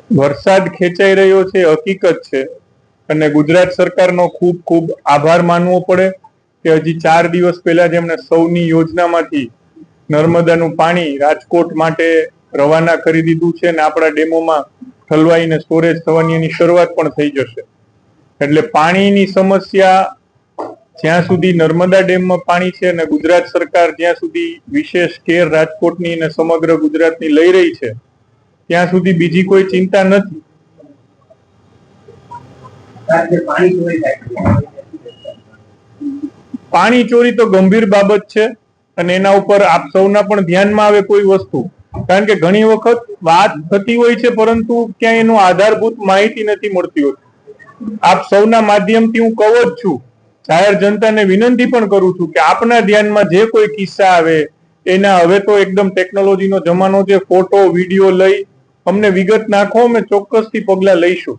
વરસાદ ખેંચાઈ રહ્યો છે હકીકત છે, અને ગુજરાત સરકારનો ખૂબ ખૂબ આભાર માનવો પડે કે હજી 4 દિવસ પહેલા જેમણે સૌની યોજનામાંથી નર્મદાનું પાણી રાજકોટ માટે રવાના કરી દીધું છે અને આપણા ડેમોમાં ઠલવાઈને સ્ટોરેજ થવાની એની શરૂઆત પણ થઈ જશે. એટલે પાણીની સમસ્યા જ્યાં સુધી નર્મદા ડેમમાં પાણી છે અને ગુજરાત સરકાર જ્યાં સુધી વિશેષ કેર રાજકોટની અને સમગ્ર ગુજરાતની લઈ રહી છે ત્યાં સુધી બીજી કોઈ ચિંતા નથી. પાણી ચોરી તો ગંભીર બાબત છે અને એના ઉપર આપ સૌના પણ ધ્યાનમાં આવે કોઈ વસ્તુ, કારણ કે ઘણી વખત વાત થતી હોય છે પરંતુ ક્યાંય એનું આધારભૂત માહિતી નથી મળતી હોતી. આપ સૌના માધ્યમથી હું કહું જ છું, જાહેર જનતાને વિનંતી પણ કરું છું કે આપના ધ્યાનમાં જે કોઈ કિસ્સા આવે એના, હવે તો એકદમ ટેકનોલોજીનો જમાનો છે, ફોટો વિડીયો લઈ અમને વિગત નાખો, અમે ચોક્કસથી પગલા લઈશું.